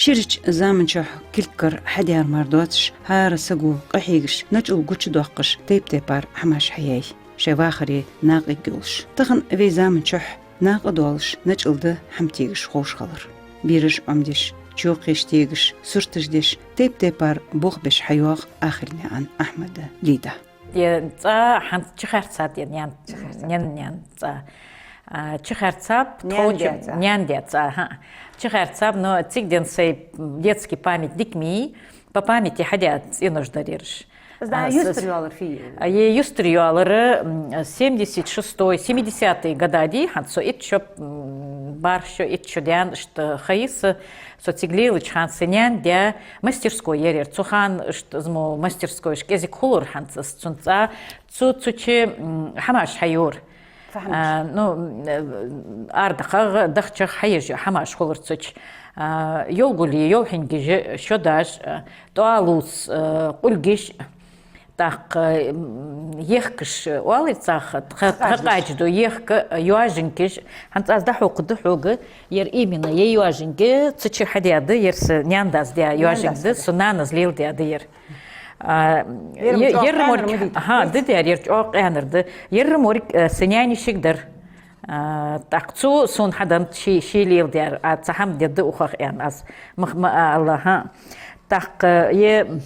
شيرج زامنشح كلكر حديار مردوتش هار سقو قحيقش نجل قوش دوقش تيب تيبار حماش حياي شواخري ناقي قولش تخن في زامنشح ناق دولش نجل ده حمتيقش خوش خلر بيرش عمدش چوقش تيقش سرتجدش تيب تيبار بوغ بش حيوغ آخرني عن أحمد ليدا يا حنت چخرصات يان نيان чехарцап, няндец, чехарцап, но цигден сей детский память дикми, по памяти ходят и нуждаришь. Да, юстриолер фи. Юстриолер 76-й, 70-й года хансо итчо баршо итчо дян что хаис со циглил чхансенян дя мастерской ерер цухан что змо мастерской шкезик хулур хансас цунца цучи хамаш хайур. أردخ دخشة حيج حماش خلرتش يوغلي يوحنجي شداش توالوس قلجيش تاق يخكش والي تاخ تقاجدو يخك يواجنكش حنت أزدحو قدحوغ ير إيمنا يواجنكي تشي حدياد يرس نيانداز ديا يواجنك سنانز ليل ديا دير يرمورك ها دير يرجعوق انرد يرمورك سنياني شيقدر تاقصو سون حدم شي ليل دير اتسحم ديد اوخ ان از الله ها تاق ي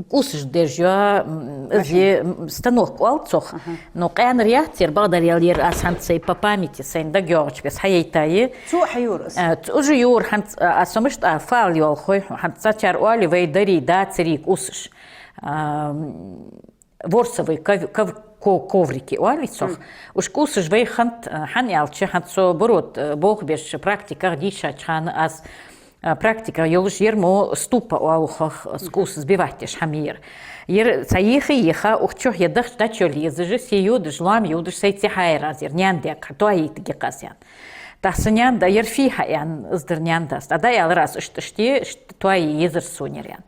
قوسش ديرجا زي станок والцох но قانر ياتير بقدر يلير اسانت سي папамити سين دا جورج بس حيتاي تو حيورس уже юр хант асомышт фал йол хой хант сачар оли вейдари да церик усш ворсовый коврики оалицох уж кусш вей хант ханялче хант со борот бог беш практика диша чхан ас практика йолш ермо ступа оалухах скус сбиватиш хамир ер цаихи еха ухчох едах дачоли зже сеюд жлам юдш сейти хайразер няндек тоит гекасян таснян да ер фиха ян издерняндас ада ял раз штшти тои езер сунерян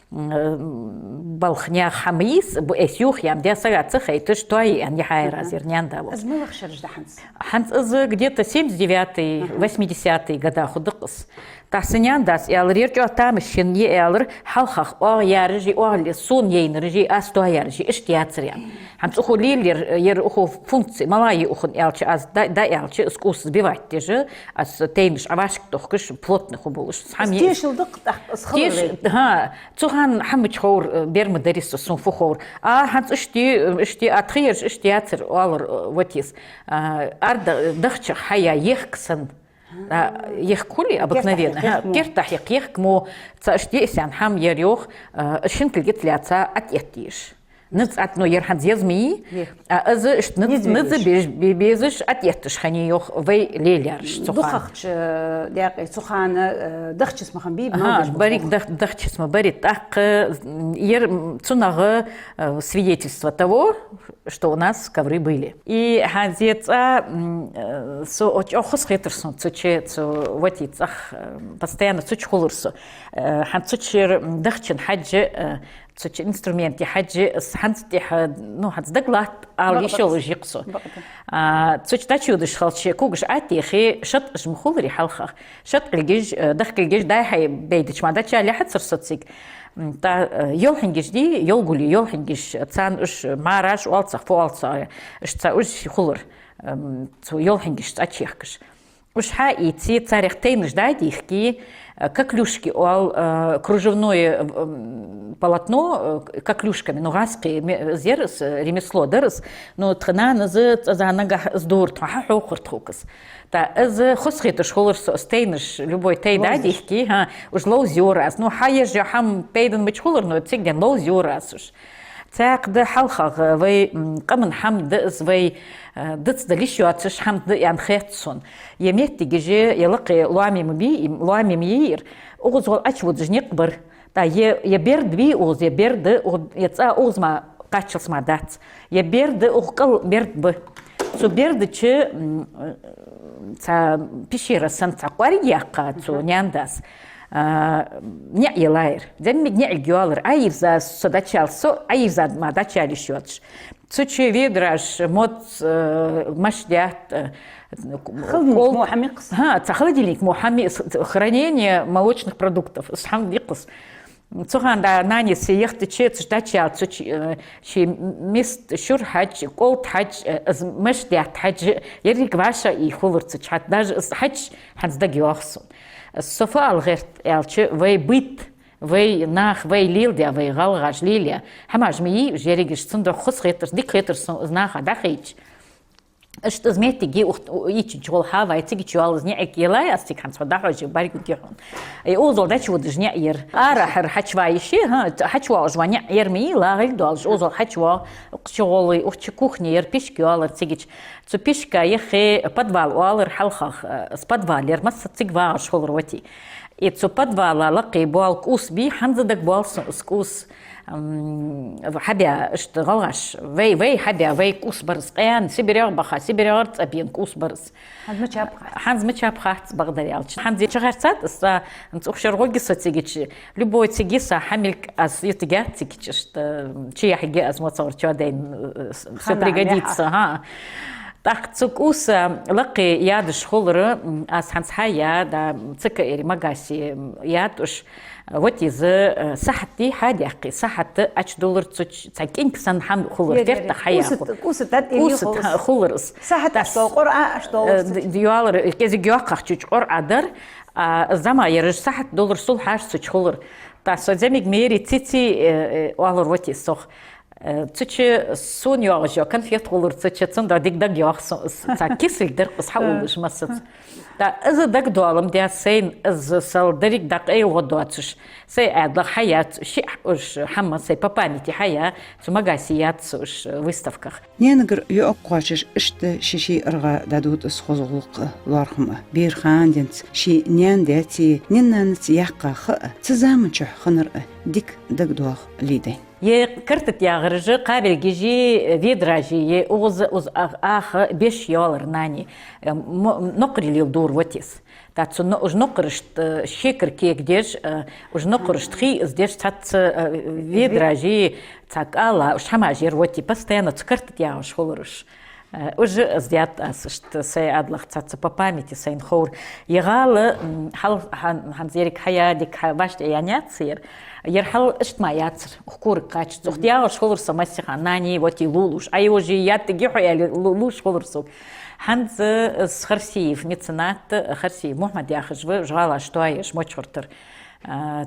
балхня хамис эсюх ям дясага цехайтш тои ян хайразер нянда азмылых шарж да ханс из где-то 79-й 80-й года худыкс تحسنيان داس يالر يرجع تامشين يالر حلخخ أو يارجي أو لسون ينرجي أستو يارجي إشتياتريان هم تأخو ليل ير أخو فونكسي ملاي أخو يالش أز دا يالش اسكوس بيوات تيجي أز تينش عواشك تخكش بلوت نخو بولش تيش الدق تيش ها تسوهان حمج خور بير مدرس سون فخور هانس اشتي أتخيرش إشتياتر أولر واتيس أرد دخش حيا يخكسن يخكولي обыкновенно كيرتاح يخكمو تشتيسان حام يريوخ شنكل جت لاتسا اتيتيش نز اتنو يرحن زيزمي از اشت نز بيزش اتيتش خني يوخ في ليليارش دخخش داقي سخان دخش اسمه خنبيب بريك دخش اسمه بريك так ير цунага свидетельство того что у нас ковры были. И газета со очохос хитрсон цуче вот ицах постоянно цуч холурсо хан цучер дахчин хаджи цуч инструменти хаджи ханти ну хац даглат ал ещё жиксо цуч тачудыш халче кугш атихи шат жмхулри халхах шат килгиш дахкилгиш дай хай бейдич мадача ли хацр социк تا يوحنجش دي يوغولي يوحنجش تسان اش ماراش والصح فوالصا اش تساوش خلر تو يوحنجش تاچيخكش уж хаити царехтейныш да дихки коклюшки ол кружевное полотно коклюшками ну гаски зерс ремесло дерс но тхна назы занага здор тхаху хуртхукс та з хосхитыш холырс стейныш любой тей да дихки ха уж лоузюрас ну хаеш хам пейден мич холыр но цигден лоузюрас уж تاقد حلخة وي قمن حمد إز وي دتس دليشواتش حمد يعني خيتسون يميت تيجي يلقي لوامي ميير أوز وال أشود جنيقبر تا يبرد بي أوز يبرد يتسا أوز ما قاتشلس ما دات يبرد أوقل برد ب سو برد تش تا بيشيرا سنتا قوارياقا تو نيانداس не елайр, ден ми не гюалр, аир за содачалсо, аир за мадачали счётш. Цучи видраш мод машлят холодильник محمي хранение молочных продуктов сам дикус цохан да нани сеяхты чец тача чи мист шур хадж колт хадж мештят хадж ярик ваша и хулурцы чат даже хадж хадзда геохсун софа алгерт элче вей бит вей нах вей лилдя вей галгаш лилия хамажми жеригиш цундо хус хетер дик хетер знаха дахич что змейте ги ич жол хава этиги чуал зне экилай астик ханс дахож барик гехон и озол дачу джня ир арахар хачвайши хачва жваня ерми лагил долж озол хачва чолы уч кухня ер пешки алар цигич цу пешка ехе подвал алар халхах с подвалер мас цигва шолроти и цу подвала лaqi буал кусби ханзадак буал скус حبيا اشتغلش وي حبيا وي كوس برس قيان سيبريار بخا سيبريار تابين كوس برس حنز متشاب خات بغداديالش حنز يشغرتات اسا انت اخشرغوغي ساتيجيش любой тигиса хамильк аз ютигат тигич что чья хиге аз моцор чоден все пригодится ها так цукус лaqi ядш хулры аз ханс хая да цика ири магаси ядуш вот из сахати хадяқи сахат $8 цакин ксан хам хулр ферта хая кусат хулрс сахат $1 дюалр кези гёқақ чуч адар зама ярыш сахат $1 сул хаш суч хулр та соземиг мери цици алор вот из сох цучи сон яжа конфет хулр цучи цунда дигдаг яхс цакисилдер қысхаулыш масыц دا إذا دك دوالم دي سين إذا سال دريك دق أي غدواتش سي أدلق حياة شيء وش حمد سي بابانيتي حياة ثم قاسيات وش ويستفكخ نينغر يوقعش اشت شيشي ارغا دادوت اسخوزغلق لارخم بير خان دنت شي نيان داتي نينانت يحقا خ تزامنچ خنر ديك دك دوغ ليدين كرتت يا غرجي قابل جيجي فيدراجي اوز اخ $5 ناني نقري لي دور وتيس تاц уж нокрышт щекер кегдеш уж нокрышт хи здеш тац видражи цакала шамажер воти постоянно цкартт я уж холорыш уже сдят что сей адлах цаца по памяти сейн хор ягал ханзерик хаядик башт яняцер ерхал иштмаяцер хкур кач зухдя уж холорса масиха нани воти лулуш ай уже ятги хояли лулуш холорсу حنز خرسيف ميتسنات خرسيف محمد ياخجو جغالا شتوايش موچورتر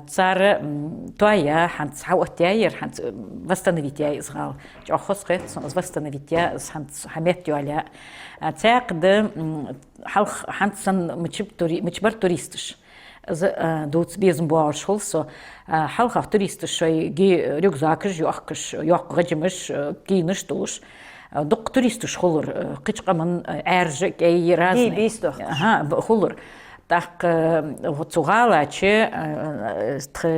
цар تويا حنز حوتيا حنز восстановить я изгал جохос خيت восстановить я حنز حميت يالا تعقد حنز مچبر туристиш دوت بيزم بوارش خلصو حلقة туристиш جي رюкзак جوخكش يوق غجمش كينش دوش دق туристиш خلر قيشقة من أرجع أي رازني بيستوخ خلر так وتغالا چه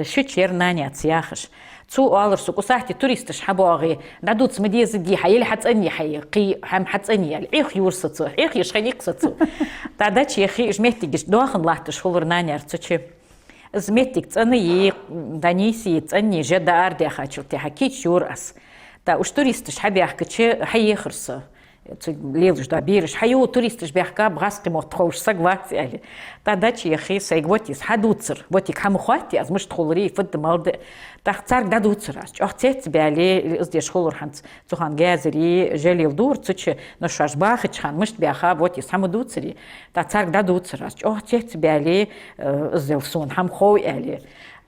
شچير نانيا تياخش تو алыр сукусахти туристиш حباغي دادوت سمديز دي حيل حتسني حقي هم حتسني العيخ يورسط عيخ يشخنيق سط تاداچ يخي جمهتيش دوخن لاحتش خلر نانيار تشي زمتيك تسني دانيسي تسني جدا اردي خاچلتي حكيش يورس تا уж туристиш حبيحكچ حيخرس ليلش دا بيرش حيو туристиш بيحكا بغاسقي موتخوش согласия تاداچ يخي سيغوتيس حدوцер وотик хамхвати аз мыш тхолри фд малд тахцар дадуцер аш охцет бяли издеш холор ханц цухан газери желил дур цуч но шашбах чхан мыш бяха вотис хамдуцери тахцар дадуцер аш охцет бяли издел хамхой али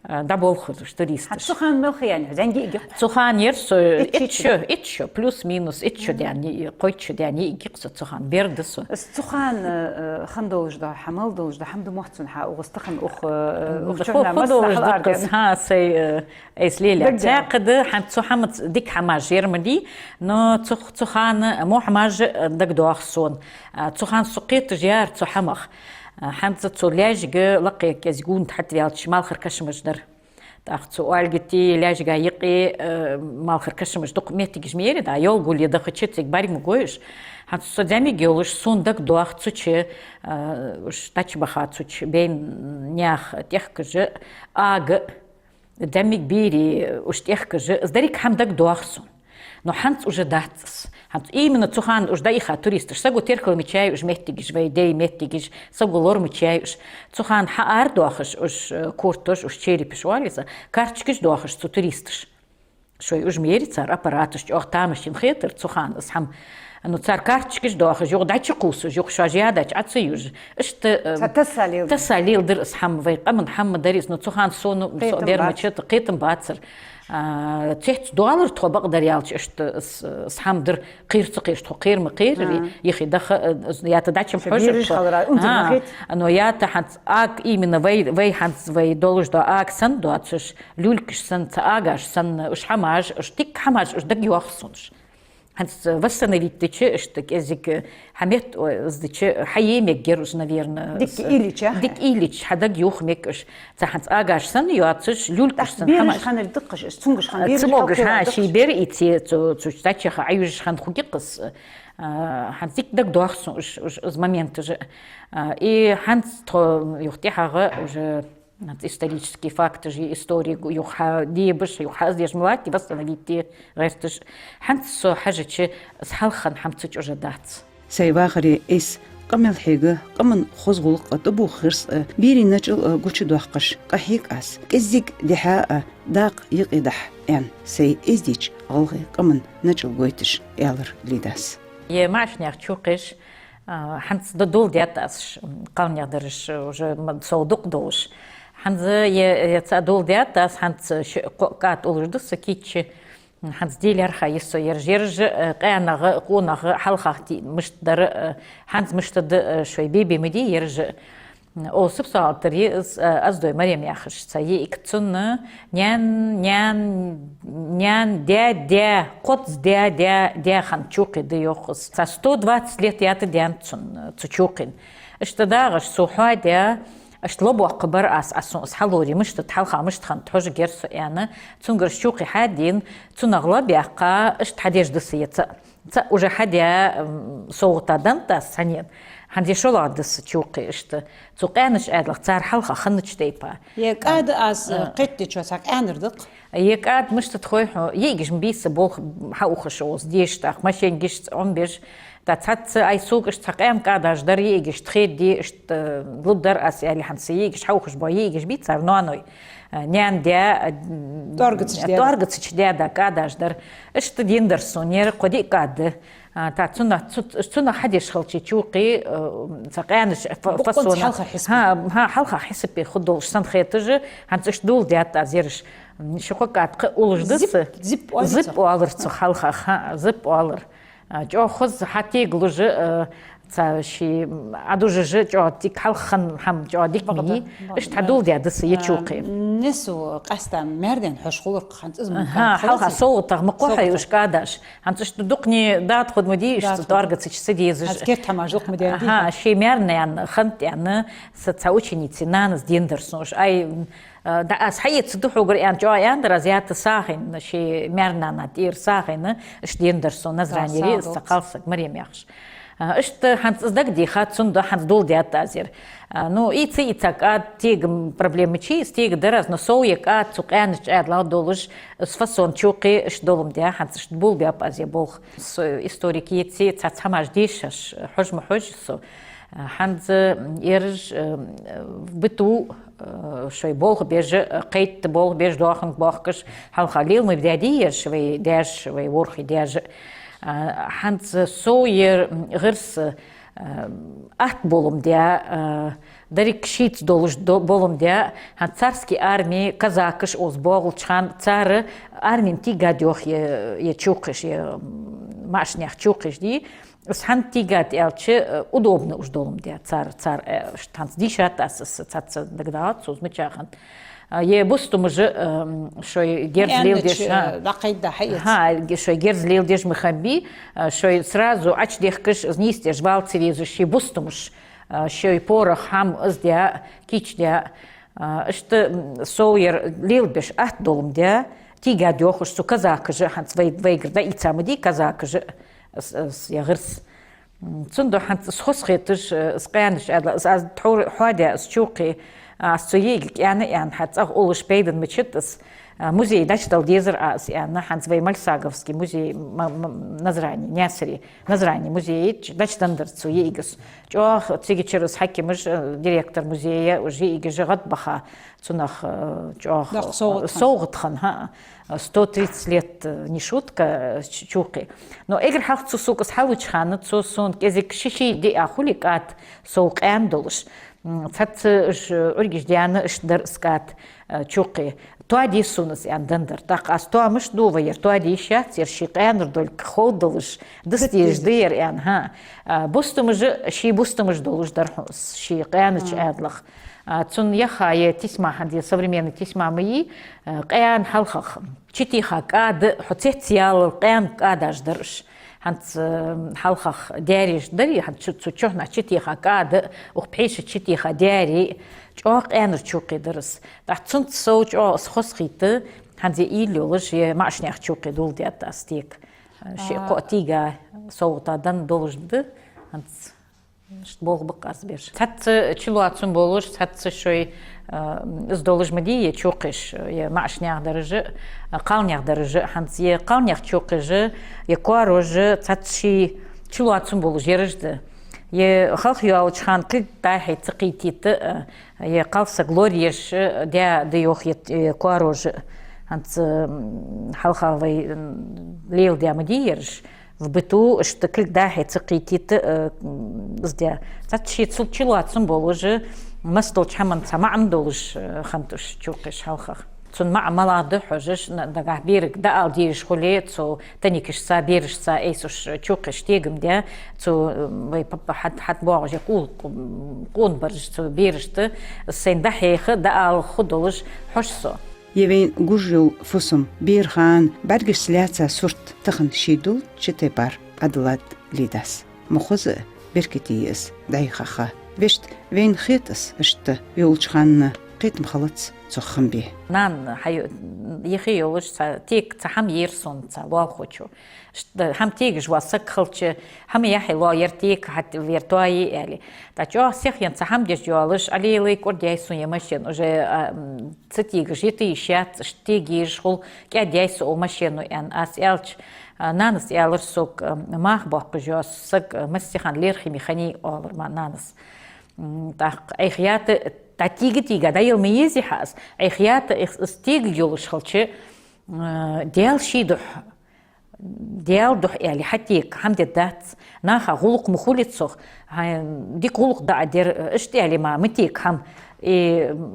دبول خودش туристиш. سخن مخيان زنجي إيجي. سخن يرس إتشو بلوس مينوس إتشو يعني قيتشو يعني إيجي قصة سخن بيردسو. سخن خندوش ده حمل دوش ده حمد محسن حق وغستخن أخ خدوش دقص ها سي إسليلة. تعقد حم سخن ديك حماج يرمدي نو سخن مو حماج دق دوخسون. سخن سقيت جيار سحمخ. حمزة تسولاجة لقي كزجون تحت في الشمال خركش مجدر تأخذ سؤال قتي لاجة يقي مال خركش مجدق ميتي جميري دا يول قولي دا خدشتك باري مقويش حمزة صدامي جولش سون دك دوخ تسوچ وش تاچ بخات تسوچ بين نياخ تيخكج آغ دامي كبيري وش تيخكج ازداريك حم دك دوخ سون но ханц уже датс. Ханц именно цухан уж даиха туристыш. Сагу теркал мечай уж меттигиш, вейдей меттигиш, сагу лор мечай уж. Цухан хаар дуахыш уж куртуш, уж черепиш уалиса, картчикиш дуахыш цу туристыш. Шой уж мерицар аппаратыш, ох тамышин хетер цухан, схам. Ну цар картчикиш дуахыш, юг дачи кусуш, юг шажиядач, ацаюж. Ишт тасалил дыр схам вейқамын хамма дарис, ну цухан сону бермачет қитым бацыр. $10 تخبق دريالش اشت سحمدر قير تقيش قير مقير يخي دخ يا تدعشم حوش انه يا تحت اك именно وي حنس وي دولش دا اك سن دواتش لولكش سن تاغاش سن اش حماج اش تك حماج اش دق يوخسونش Hans восстановить штук язык хамет сдиче хаемек герус наверное дик илич хадаг юхмекш цаханс агашсан юатсыш люлькшсан хамаш ханер дыккыш цунгыш хан бер цмогыш ха шибер ити цучтача аюш хан хугикыс хансик даг дуахсон с момента же и ханс юхти хага уже исторические факты же истории юха дебыш юха здесь млати восстановить рестыш ханс حاجة سحلخن حمتش уже дат سيواخري إس قمل حيجة قمن خزغل قطبو خرس بيري نجل قوش دوحقش قحيك أس كزيك دحاء داق يقيدح يعني سي إزديش غلغي قمن نجل قويتش يالر ليداس يا معش نيختشوقش حنس دول دياتاس قال نقدرش уже صودق دوش حنز يتصادول دياتاس حنس قات أولردس كيتش حنس ديلر خايسو يرجرج قانغ قونغ حلقة مشتدر حنس مشتد شوي بيبي مدي يرج او سبسال تري أزدوي مريم ياخش ساي إكتسون نيان ديا قطز ديا خانتشوقي ديوخس 120 лет يات ديانتسون تشوقين اشتداغش سوحوا ديا اشتلبوا قبر اس حلوري مش تتحلقة مش تخن تحوج جرس يعني تنقر شوقي حادين تنغلب يقا اشت حديش دسية уже حديا صوتا دانتا سانين هندي شو دس شوقي اشت تقانش ادلق صار حلقة خنش تيبا يقاد اس قيت شو ساك انردق يقاد مش تتخوي يجيش مبيس بوخ حوخشوز ديش تاخ ماشي نجيش بيش تاتسات اي سوق اشتقام قاداش در يجيش تخيد دي اشت ضدر اس يعني حنسيجيش حوخش بايجيش بيتصار نوانوي نيان ديا دارغتش ديا دا قاداش در اشت ديندرسون ير قدي قاد تاتسونا حديش خلشي تشوقي تقانش فصونا ها حلقة حسب خدول سن خيتج هانش دول ديا تازيرش شققات اولجدس زب والر حلقة زب والر جو خذ حتى يقولج شي عدوجج جو تيك حلخن حم جو ديك مي اش تعدول دي دس يتشوقي نسو قستا مردن حشخور خنت ازم ها حلقه صوت مقوحي وش قاداش انتش تدقني دات خد مدي اش تارجت سيدي زج كيف تماجلق مدي ها شي مرن يعني خنت يعني ستساوتشني نانس ديندرسوش اي دا اس حيت صدحو قريان جو ياندر زيات ساخن شي مرنا نادير ساخن اش ديندرسون نزراني ري استقالسك مريم ياخش اشت حنت ازدق دي خات سند حنت دول ديات تازير ну и так тиг проблемы чи стиг дераз но соуек цуканч адла долуж с фасон чуки ш долум дя хант ш бул бя пазе бол историки еци цацамаж дишаш хожм хожсо хант ерж биту шой бол беж кайт бол беж дохан бахкаш хал халил мы бдяди швей дяш швей ворхи дяж хант соуер гырс ат болум дя дарик шит долуж болум дя хан царский армии казакыш оз боглчхан цары армин тигадёх е чукыш е машнях чукыш ди хан тигат элчи удобно уж долум дя цар штанц дишат ас цац дагдат соз мычахан е бустум же шой герзлил деш лакайда хайет шой герзлил деш махаби шой сразу ач дехкыш знисте жвал цивизущий бустумш шой порох хам издя кичдя что соуер лил беш ат долум дя тига дёхуш су казак же хан свей вейгрда и цамди казак же я гырс цундо хан схосхетш сқянш аз тхур хадя счуқи سويق يعني حتى أقول شبيدن مشتس музей Дачтал Дезер Ас, Ханс Веймальсаговский музей Назрани, Нясри, Назрани музей, Дачтандерцу, Егас. Чох, циги через Хакимыш, директор музея, уже Иги Баха, Цунах, Чох, Соугтхан, 130 лет, не шутка, чуки. Но Эгер Хахцу Сукас Халучхана, Цусон, Кезик Шиши, Ди Ахуликат, Соук Эндолш. Цат Ургиш Диана Шдерскат Чуки. Туади сунас яндандер. Так, а сто мыш дувайер, туади шат, ершиканр дольк ходолш, дастиж дыр ян, ха. Бустумыж, ши бустумыж долуш дархус, ши каныч адлах. Цун яхая тисма хади современный тисма мои, каян халхах. Читиха кад, хотетиал, каян кадаш дарш. Ханц халхах дяриш дари, ханц чухна читиха кад, ухпейш читиха дяри. Чох энер чуки дерс. Тахцунт соуч о схосхиты, ханзи илюлыш е машнях чуки дул дят астик. Ши котига соутадан должды, ханц бол бакас беш. Цат чилуатсун болуш, цат шой сдолыш мадие чукиш е машнях держе, калнях держе, ханц е калнях чукиже, е куароже, цат ши чилуатсун болуш ережды. Е халх юалчхан кыг тахай цыкитит е қалса глорияш дя дыёх е куарож анц халхавай лейл дя мадиерш в быту что кыг тахай цыкитит сдя цатши цулчилуатсун болужы мастол чаман самаам долуш хантуш чукиш халхах цун ма малады хожеш дагах берик да алдиш холе цо таникиш са бериш са эйсуш чукиш тегим дя цо вай папа хат боаже кун барж цо беришты сен да хех да ал худолуш хошсо Евен гужил фусум бирхан баргиш сляца сурт тахын шидул читепар адлад лидас мохозы беркетиес дайхаха вешт вен хетас шт юлчханна قيت مخلص تخم به نان حي يخي يوش تيك تحم يرسون تلوال خوشو هم تيجش واسك خلش هم يحي لا يرتيك حتى فيرتواي يعني تاجو سيخ ين تحم ديش جوالش علي لي كور ديسون يمشين وجه تيجش يتيشات تيجيش خل كديس او مشينو ان اسالش نانس يالر سوق ماخ باق جوس سق مسخان ليرخي ميخاني اولر ما نانس تاق ايخيات تيجي دا يوم يزي حاس عيخيات استيج يولش خلشة ديال شيدح ديال دح يعني حتيك حمد الدات ناخا غلق مخولت صخ ديك غلق دا دير اشتي يعني ما متيك هم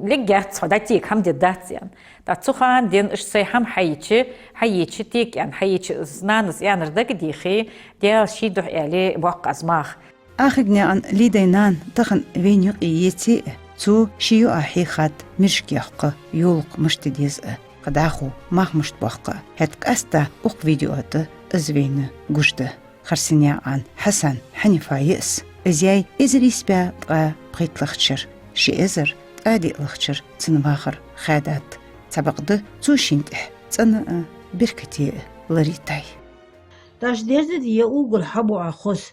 لقيت صداتيك حمد الدات يعني تاتسوخان دين اش سي هم حيتش تيك يعني حيتش نانس يعني ردك ديخي ديال شيدح يعني بوقع ماخ آخرنا عن ليدينان تخن وين يقيتي تو شيو أحيخات مشكيحق يولق مشتديز قداخو ماخ مشتباق هتك أستا أق فيديوات أزوين قجد خرسينيا عن حسن حنيفا يأس إزاي إزر يسبع بغيت لخشر شي إزر تقادي لخشر تنواخر خادات تبقد تو شينتح تن بركتي لريتاي داش ديرزي دي يقول حبو عخوص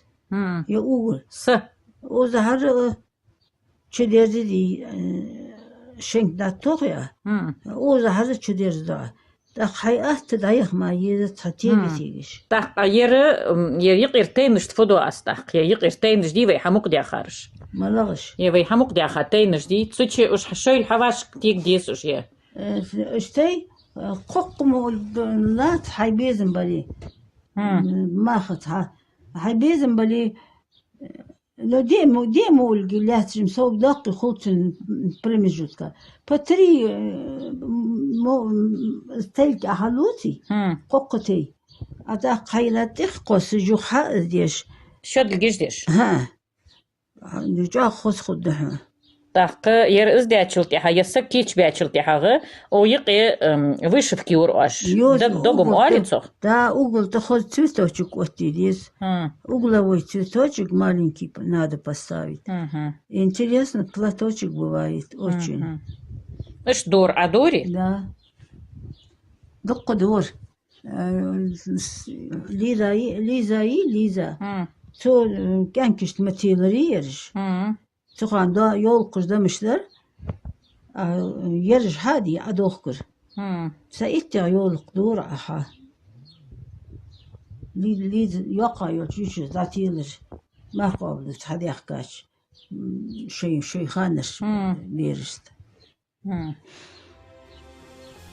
يقول وزهر چدرزی دی شنگ داتویا او زهر چدرز دا خیات دایخ ما یه تاتیگیش تاق يقيرتين نشتفدو استاق يقيرتين جدي وي حموق دي خارج مالغش وي حموق دي خاتين جدي تسوتشي وش حشوي الحواش تيك ديس وش يا اشتي قوق لا حيبيزن بالي ما خطها حيبيزن بالي لو ديمو الجلات مسوي داقي خوتن بريمجوتكا باتري مو تلك أهلوتي قوقتي أدا قيلات إخقص جوحاء ديش شد الجيش ديش ها نجا خوص خدها تاق ير إزدي أشلتيها يسكيش بأشلتيها أو يقي ويشف كيور أش دقم أرين صح دا أقول تخذ تفتوشك وتديس أقول وي تفتوشك маленький надо поставить интересно платочек бывает очень إيش دور عدوري да دق دور ليزا تو كان كشت ماتيلري يرج تقعد دا yol kızdamışlar yarış hadi adohkur سايت يولق دور أحا ليد يقع يوتيش ذاتيلش ما قابل هذا يحكاش شيء خانش بيرست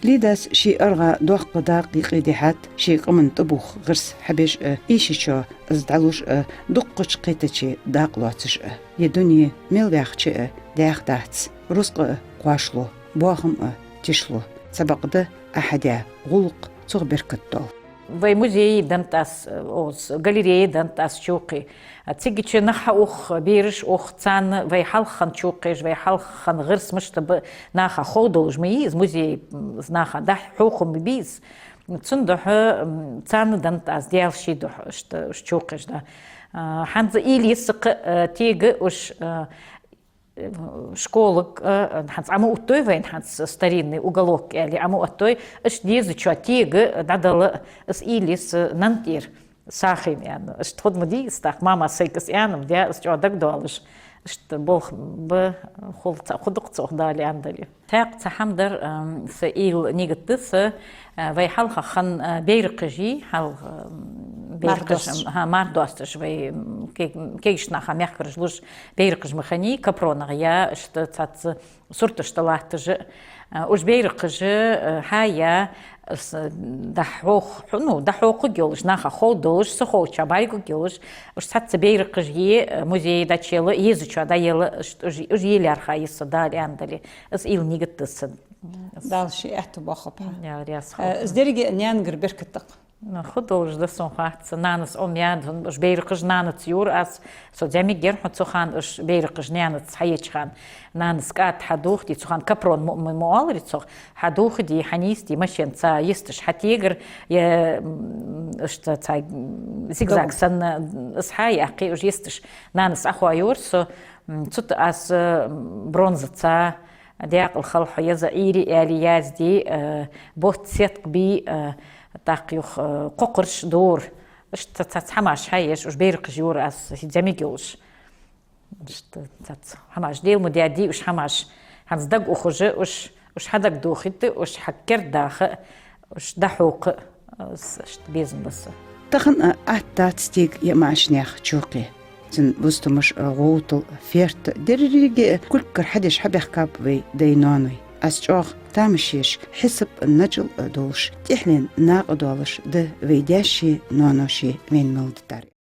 ليداس شي أرغى دوق دقيقة ديحات شي قمن طبوخ غرس حبيش إيشي شو ازدعلوش دقش قيتشي داق لواتش يدوني ميل بيخش داخ داعتس رزق قواشلو بواخم تشلو سبق أحدا غلق صغ بركتو في مузей دنتاس أوز галерея دنتاس شوقي تيجي نخ أخ بيرش أخ تان في حلخن شوقيش في حلخن غرس مش تب نخ خودلج ميز مузей نخ ده حوخم بيز تصندح تان دنتاس ديال شي ده شوقيش ده حنز إلي سق تيجي وش школок ханц аму уттой вайн ханц старинный уголок или аму уттой эш дизу чатига дадала с илис нантир сахим ян эш тходмуди стах мама сайкас янам дя эш чодак долыш эш бог б холца худук цохдали андали тaq цахамдар саил нигаттыс вай халха хан бейрқжи хал بيرقش ماردوستش في كيش ناخا ميخرج لوش بيرقش مخاني كبرون غيا اشت تات صورت اشتلاحتج وش بيرقش هايا دحوق جولش ناخا خودوش سخو چابايكو جولش وش تات بيرقش ي موزي داتشيل يزچا دا يل اج يلار خايس دالي اندلي اس ايل نيگتس دالشي احتو باخب يا رياس ازدرجي نيانغر بركتق خدوش دستون خاطر نانس ياد اش بيرقش نانت يور اس سو جامي جير حط خان اش بيرقش نانت حيج خان نانس قات حدوخ دي خان كبرون موالري صخ حدوخ دي حنيس دي مشين تا يستش حتيجر يا اش تا زيغزاغ سن اصحاي اقي اش يستش نانس اخو يور سو تت اس برونز تا ديق الخلح يزا ايري الياز دي بوت سيتق بي تاقيوخ ققرش دور اش تتحماش هايش وش بيرقش يور اس جاميجوش اش تتحماش ديل مديادي وش حماش هنز دق اخوج وش حدق دوخيت وش حكر داخ وش دحوق اش تبيزن بس تخن أحتات ستيق يماشنيخ تشوقي زن بستمش غوطل فيرت دريجي كل كرحدش حبيخ كابوي دينانوي أسجوخ تامشيش حسب النجل دولش تحلين ناق دولش ده ويداشي نانوشي من ملد داري